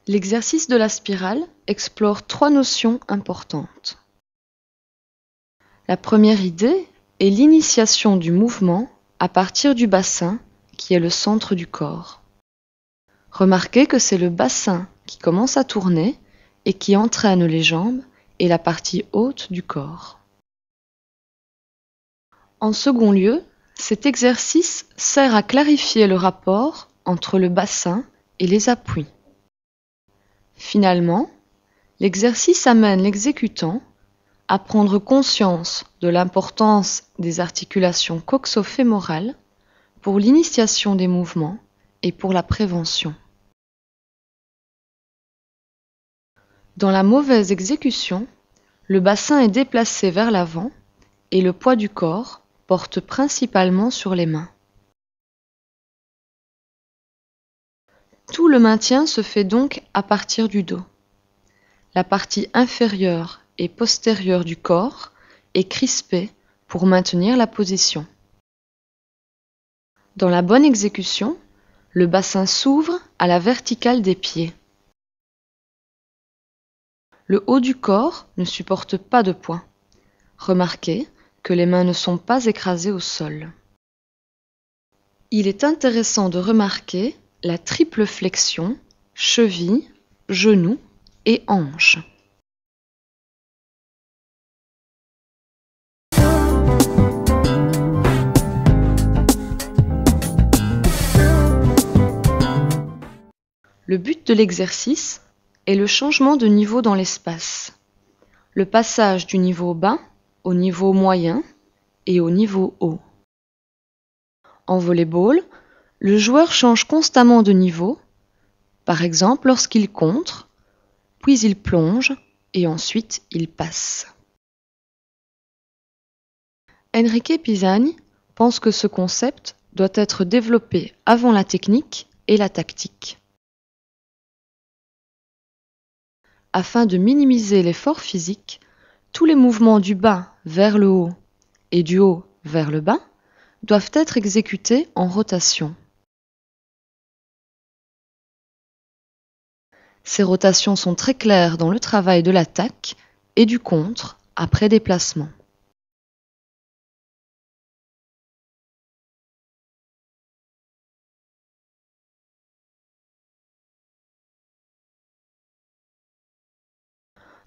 L'exercice de la spirale explore 3 notions importantes. La première idée est l'initiation du mouvement à partir du bassin, qui est le centre du corps. Remarquez que c'est le bassin qui commence à tourner et qui entraîne les jambes et la partie haute du corps. En second lieu, cet exercice sert à clarifier le rapport entre le bassin et les appuis. Finalement, l'exercice amène l'exécutant à prendre conscience de l'importance des articulations coxo-fémorales pour l'initiation des mouvements et pour la prévention. Dans la mauvaise exécution, le bassin est déplacé vers l'avant et le poids du corps porte principalement sur les mains. Tout le maintien se fait donc à partir du dos. La partie inférieure et postérieure du corps est crispée pour maintenir la position. Dans la bonne exécution, le bassin s'ouvre à la verticale des pieds. Le haut du corps ne supporte pas de poids. Remarquez que les mains ne sont pas écrasées au sol. Il est intéressant de remarquer la triple flexion, cheville, genou et hanche. Le but de l'exercice est le changement de niveau dans l'espace, le passage du niveau bas au niveau moyen et au niveau haut. En volley-ball, le joueur change constamment de niveau, par exemple lorsqu'il contre, puis il plonge et ensuite il passe. Enrique Pisani pense que ce concept doit être développé avant la technique et la tactique. Afin de minimiser l'effort physique, tous les mouvements du bas vers le haut et du haut vers le bas doivent être exécutés en rotation. Ces rotations sont très claires dans le travail de l'attaque et du contre après déplacement.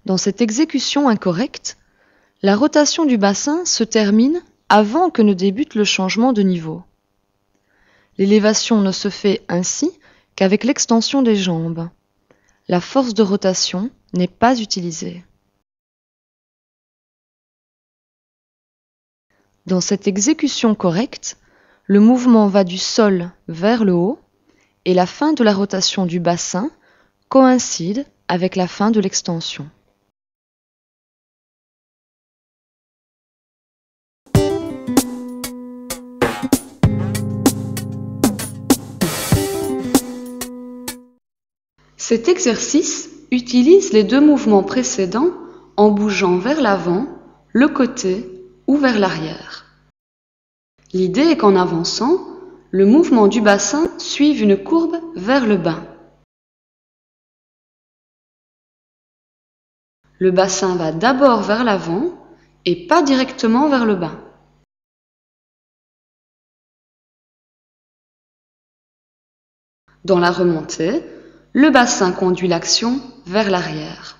Dans cette exécution incorrecte, la rotation du bassin se termine avant que ne débute le changement de niveau. L'élévation ne se fait ainsi qu'avec l'extension des jambes. La force de rotation n'est pas utilisée. Dans cette exécution correcte, le mouvement va du sol vers le haut et la fin de la rotation du bassin coïncide avec la fin de l'extension. Cet exercice utilise les 2 mouvements précédents en bougeant vers l'avant, le côté ou vers l'arrière. L'idée est qu'en avançant, le mouvement du bassin suive une courbe vers le bas. Le bassin va d'abord vers l'avant et pas directement vers le bas. Dans la remontée, le bassin conduit l'action vers l'arrière.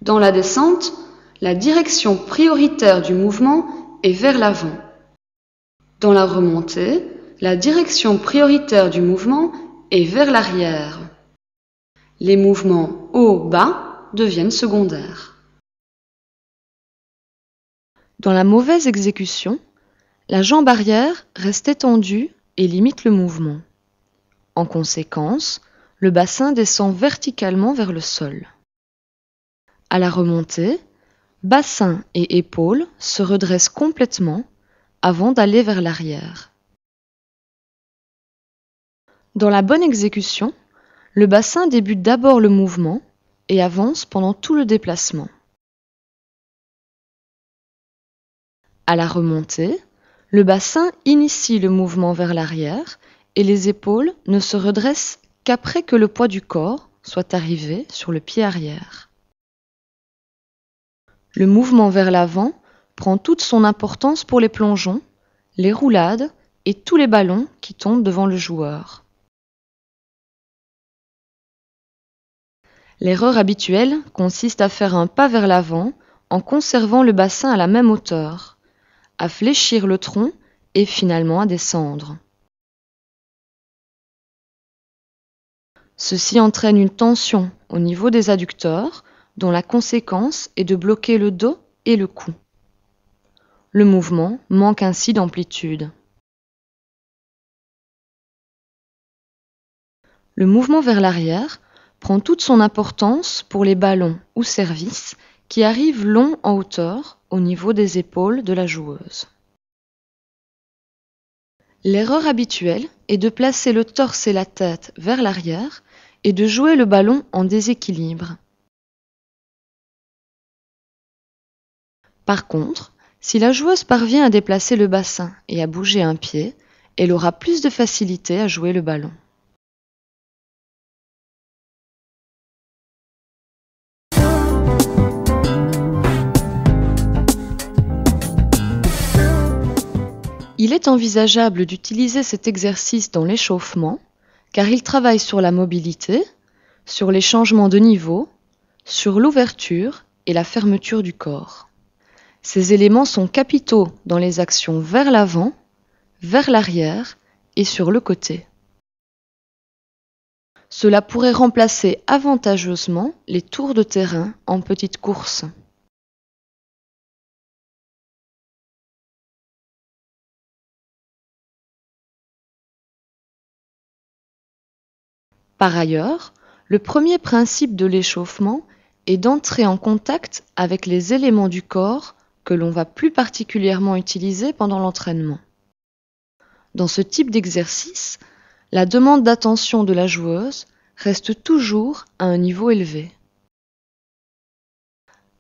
Dans la descente, la direction prioritaire du mouvement est vers l'avant. Dans la remontée, la direction prioritaire du mouvement est vers l'arrière. Les mouvements haut-bas deviennent secondaires. Dans la mauvaise exécution, la jambe arrière reste étendue et limite le mouvement. En conséquence, le bassin descend verticalement vers le sol. À la remontée, bassin et épaules se redressent complètement avant d'aller vers l'arrière. Dans la bonne exécution, le bassin débute d'abord le mouvement et avance pendant tout le déplacement. À la remontée, le bassin initie le mouvement vers l'arrière et les épaules ne se redressent qu'après que le poids du corps soit arrivé sur le pied arrière. Le mouvement vers l'avant prend toute son importance pour les plongeons, les roulades et tous les ballons qui tombent devant le joueur. L'erreur habituelle consiste à faire un pas vers l'avant en conservant le bassin à la même hauteur, à fléchir le tronc et finalement à descendre. Ceci entraîne une tension au niveau des adducteurs dont la conséquence est de bloquer le dos et le cou. Le mouvement manque ainsi d'amplitude. Le mouvement vers l'arrière prend toute son importance pour les ballons ou services qui arrivent longs en hauteur au niveau des épaules de la joueuse. L'erreur habituelle est de placer le torse et la tête vers l'arrière et de jouer le ballon en déséquilibre. Par contre, si la joueuse parvient à déplacer le bassin et à bouger un pied, elle aura plus de facilité à jouer le ballon. Il est envisageable d'utiliser cet exercice dans l'échauffement, car il travaille sur la mobilité, sur les changements de niveau, sur l'ouverture et la fermeture du corps. Ces éléments sont capitaux dans les actions vers l'avant, vers l'arrière et sur le côté. Cela pourrait remplacer avantageusement les tours de terrain en petite course. Par ailleurs, le premier principe de l'échauffement est d'entrer en contact avec les éléments du corps que l'on va plus particulièrement utiliser pendant l'entraînement. Dans ce type d'exercice, la demande d'attention de la joueuse reste toujours à un niveau élevé.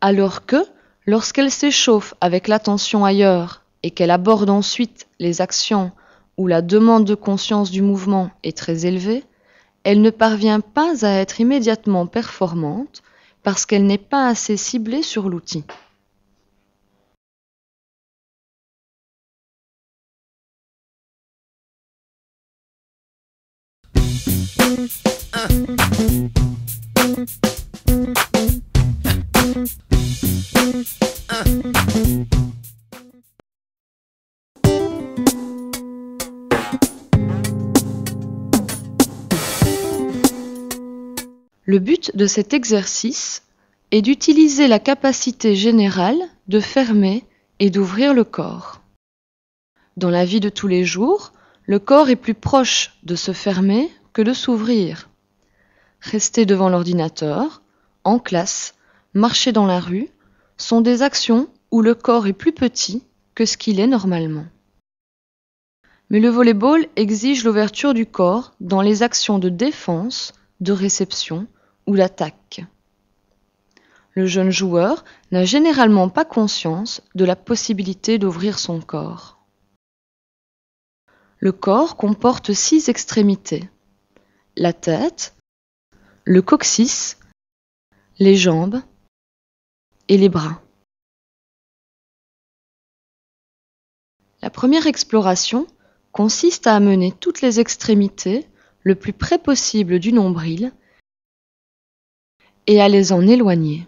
Alors que, lorsqu'elle s'échauffe avec l'attention ailleurs et qu'elle aborde ensuite les actions où la demande de conscience du mouvement est très élevée, elle ne parvient pas à être immédiatement performante parce qu'elle n'est pas assez ciblée sur l'outil. Le but de cet exercice est d'utiliser la capacité générale de fermer et d'ouvrir le corps. Dans la vie de tous les jours, le corps est plus proche de se fermer que de s'ouvrir. Rester devant l'ordinateur, en classe, marcher dans la rue, sont des actions où le corps est plus petit que ce qu'il est normalement. Mais le volley-ball exige l'ouverture du corps dans les actions de défense, de réception ou d'attaque. Le jeune joueur n'a généralement pas conscience de la possibilité d'ouvrir son corps. Le corps comporte 6 extrémités: la tête, le coccyx, les jambes et les bras. La première exploration consiste à amener toutes les extrémités le plus près possible du nombril et à les en éloigner.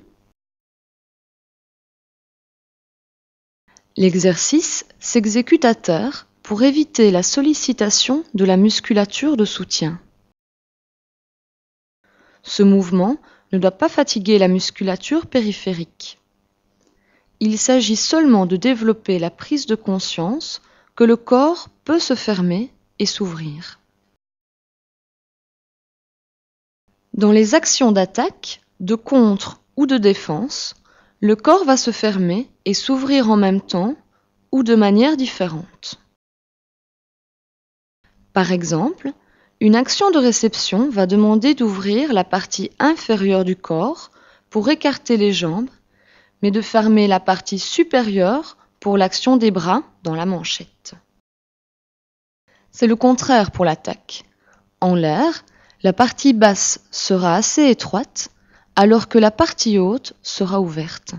L'exercice s'exécute à terre pour éviter la sollicitation de la musculature de soutien. Ce mouvement ne doit pas fatiguer la musculature périphérique. Il s'agit seulement de développer la prise de conscience que le corps peut se fermer et s'ouvrir. Dans les actions d'attaque, de contre ou de défense, le corps va se fermer et s'ouvrir en même temps ou de manière différente. Par exemple, une action de réception va demander d'ouvrir la partie inférieure du corps pour écarter les jambes, mais de fermer la partie supérieure pour l'action des bras dans la manchette. C'est le contraire pour l'attaque. En l'air, la partie basse sera assez étroite, alors que la partie haute sera ouverte.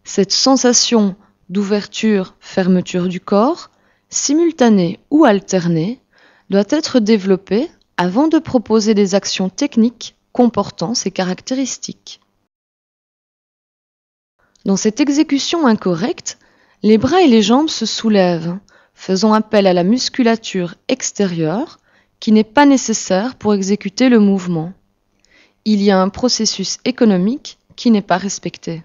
Cette sensation d'ouverture-fermeture du corps, simultanée ou alternée, doit être développée avant de proposer des actions techniques comportant ces caractéristiques. Dans cette exécution incorrecte, les bras et les jambes se soulèvent, faisant appel à la musculature extérieure qui n'est pas nécessaire pour exécuter le mouvement. Il y a un processus économique qui n'est pas respecté.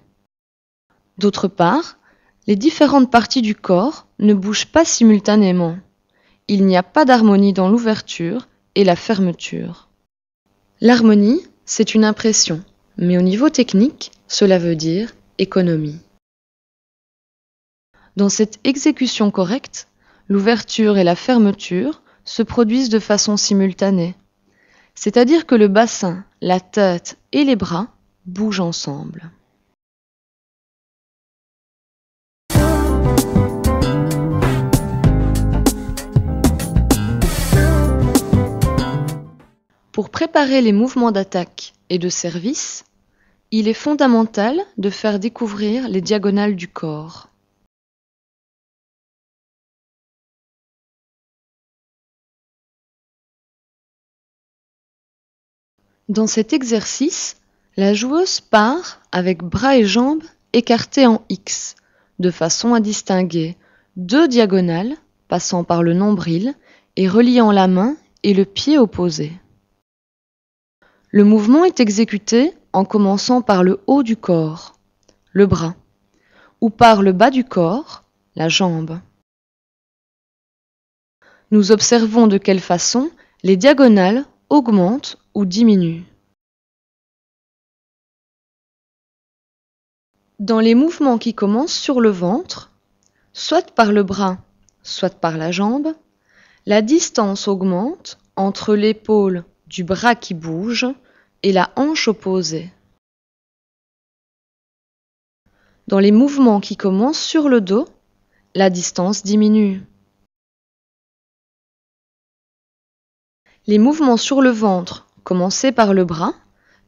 D'autre part, les différentes parties du corps ne bougent pas simultanément. Il n'y a pas d'harmonie dans l'ouverture et la fermeture. L'harmonie, c'est une impression, mais au niveau technique, cela veut dire économie. Dans cette exécution correcte, l'ouverture et la fermeture se produisent de façon simultanée, c'est-à-dire que le bassin, la tête et les bras bougent ensemble. Pour préparer les mouvements d'attaque et de service, il est fondamental de faire découvrir les diagonales du corps. Dans cet exercice, la joueuse part avec bras et jambes écartés en X, de façon à distinguer deux diagonales passant par le nombril et reliant la main et le pied opposé. Le mouvement est exécuté en commençant par le haut du corps, le bras, ou par le bas du corps, la jambe. Nous observons de quelle façon les diagonales augmentent ou diminuent. Dans les mouvements qui commencent sur le ventre, soit par le bras, soit par la jambe, la distance augmente entre l'épaule du bras qui bouge et la hanche opposée. Dans les mouvements qui commencent sur le dos, la distance diminue. Les mouvements sur le ventre, commencés par le bras,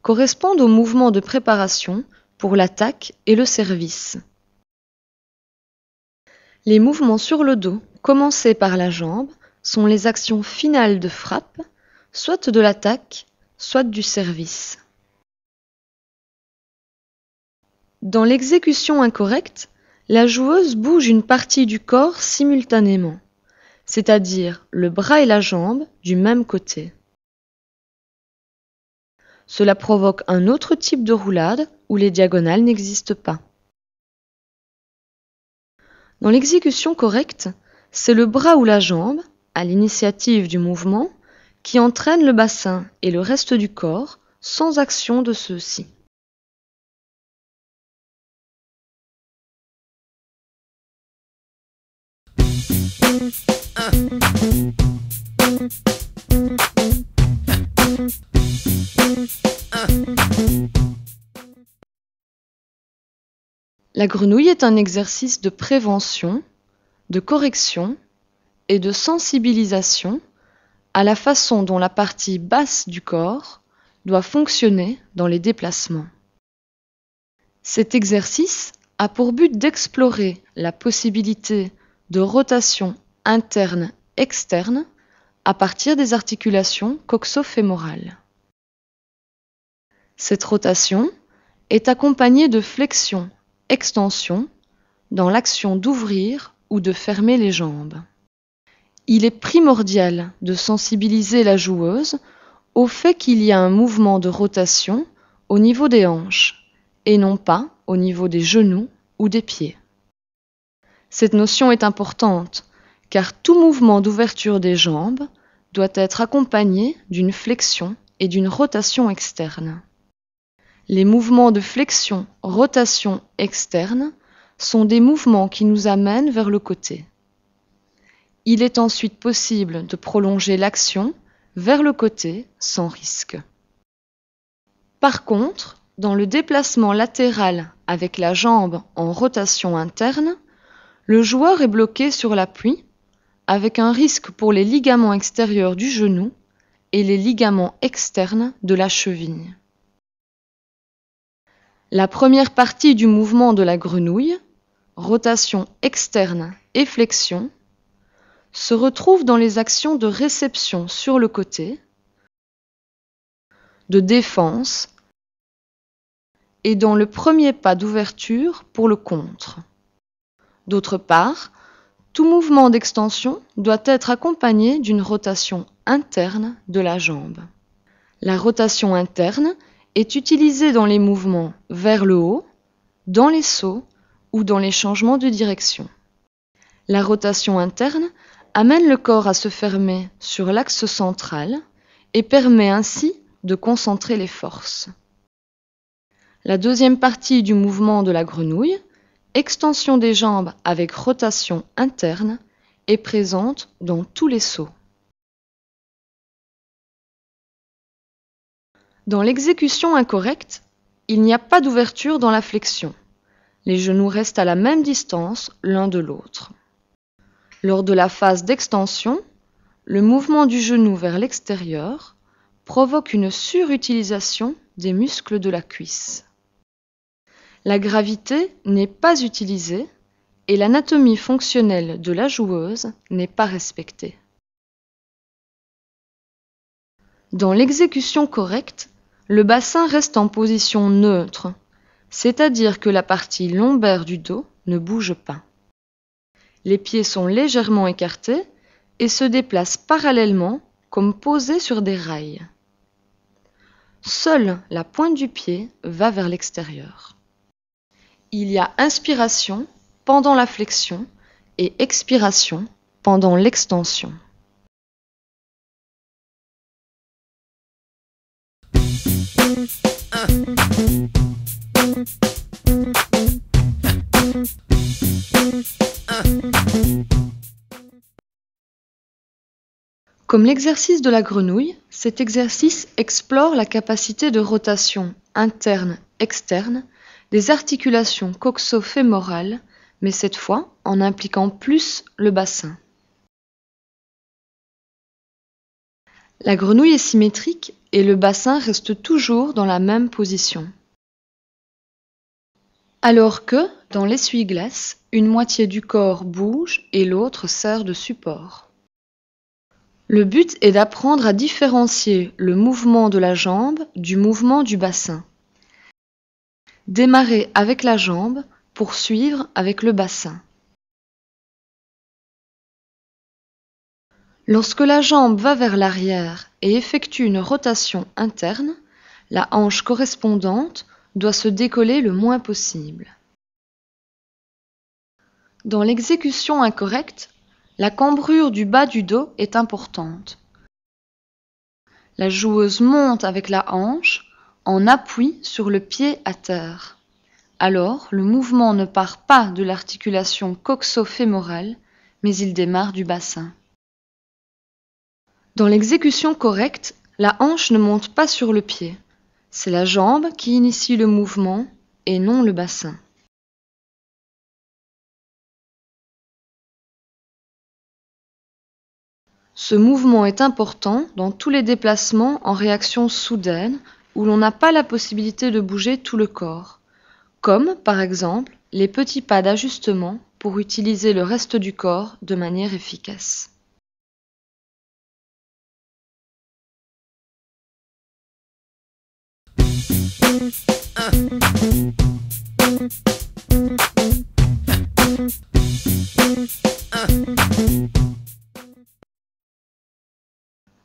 correspondent aux mouvements de préparation pour l'attaque et le service. Les mouvements sur le dos, commencés par la jambe, sont les actions finales de frappe, soit de l'attaque, soit du service. Dans l'exécution incorrecte, la joueuse bouge une partie du corps simultanément, c'est-à-dire le bras et la jambe du même côté. Cela provoque un autre type de roulade où les diagonales n'existent pas. Dans l'exécution correcte, c'est le bras ou la jambe, à l'initiative du mouvement, qui entraîne le bassin et le reste du corps sans action de ceux-ci. La grenouille est un exercice de prévention, de correction et de sensibilisation à la façon dont la partie basse du corps doit fonctionner dans les déplacements. Cet exercice a pour but d'explorer la possibilité de rotation interne-externe à partir des articulations coxo-fémorales. Cette rotation est accompagnée de flexion-extension dans l'action d'ouvrir ou de fermer les jambes. Il est primordial de sensibiliser la joueuse au fait qu'il y a un mouvement de rotation au niveau des hanches et non pas au niveau des genoux ou des pieds. Cette notion est importante car tout mouvement d'ouverture des jambes doit être accompagné d'une flexion et d'une rotation externe. Les mouvements de flexion, rotation externe sont des mouvements qui nous amènent vers le côté. Il est ensuite possible de prolonger l'action vers le côté sans risque. Par contre, dans le déplacement latéral avec la jambe en rotation interne, le joueur est bloqué sur l'appui avec un risque pour les ligaments extérieurs du genou et les ligaments externes de la cheville. La première partie du mouvement de la grenouille, rotation externe et flexion, se retrouve dans les actions de réception sur le côté, de défense et dans le premier pas d'ouverture pour le contre. D'autre part, tout mouvement d'extension doit être accompagné d'une rotation interne de la jambe. La rotation interne est utilisée dans les mouvements vers le haut, dans les sauts ou dans les changements de direction. La rotation interne amène le corps à se fermer sur l'axe central et permet ainsi de concentrer les forces. La deuxième partie du mouvement de la grenouille, extension des jambes avec rotation interne, est présente dans tous les sauts. Dans l'exécution incorrecte, il n'y a pas d'ouverture dans la flexion. Les genoux restent à la même distance l'un de l'autre. Lors de la phase d'extension, le mouvement du genou vers l'extérieur provoque une surutilisation des muscles de la cuisse. La gravité n'est pas utilisée et l'anatomie fonctionnelle de la joueuse n'est pas respectée. Dans l'exécution correcte, le bassin reste en position neutre, c'est-à-dire que la partie lombaire du dos ne bouge pas. Les pieds sont légèrement écartés et se déplacent parallèlement comme posés sur des rails. Seule la pointe du pied va vers l'extérieur. Il y a inspiration pendant la flexion et expiration pendant l'extension. Comme l'exercice de la grenouille, cet exercice explore la capacité de rotation interne-externe des articulations coxo-fémorales, mais cette fois en impliquant plus le bassin. La grenouille est symétrique et le bassin reste toujours dans la même position. Alors que, dans l'essuie-glace, une moitié du corps bouge et l'autre sert de support. Le but est d'apprendre à différencier le mouvement de la jambe du mouvement du bassin. Démarrer avec la jambe pour suivre avec le bassin. Lorsque la jambe va vers l'arrière et effectue une rotation interne, la hanche correspondante doit se décoller le moins possible. Dans l'exécution incorrecte, la cambrure du bas du dos est importante. La joueuse monte avec la hanche en appui sur le pied à terre. Alors, le mouvement ne part pas de l'articulation coxo-fémorale, mais il démarre du bassin. Dans l'exécution correcte, la hanche ne monte pas sur le pied. C'est la jambe qui initie le mouvement et non le bassin. Ce mouvement est important dans tous les déplacements en réaction soudaine où l'on n'a pas la possibilité de bouger tout le corps, comme par exemple les petits pas d'ajustement pour utiliser le reste du corps de manière efficace.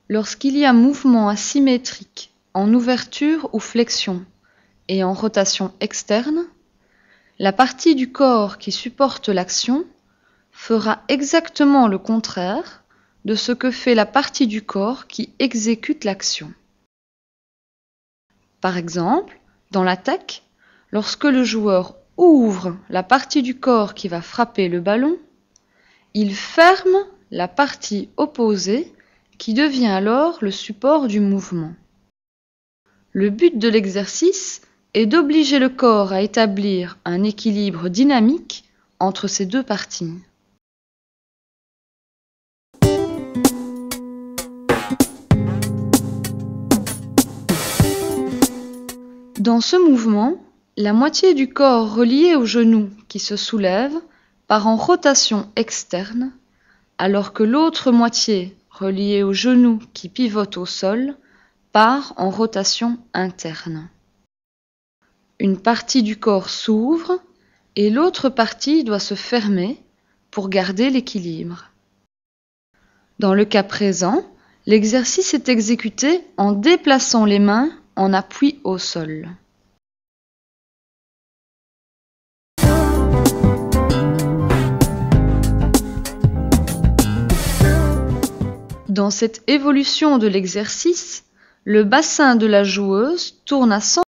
Lorsqu'il y a mouvement asymétrique en ouverture ou flexion et en rotation externe, la partie du corps qui supporte l'action fera exactement le contraire de ce que fait la partie du corps qui exécute l'action. Par exemple, Dans l'attaque, lorsque le joueur ouvre la partie du corps qui va frapper le ballon, il ferme la partie opposée qui devient alors le support du mouvement. Le but de l'exercice est d'obliger le corps à établir un équilibre dynamique entre ces deux parties. Dans ce mouvement, la moitié du corps reliée au genou qui se soulève part en rotation externe, alors que l'autre moitié reliée au genou qui pivote au sol part en rotation interne. Une partie du corps s'ouvre et l'autre partie doit se fermer pour garder l'équilibre. Dans le cas présent, l'exercice est exécuté en déplaçant les mains en appui au sol. Dans cette évolution de l'exercice, le bassin de la joueuse tourne à 180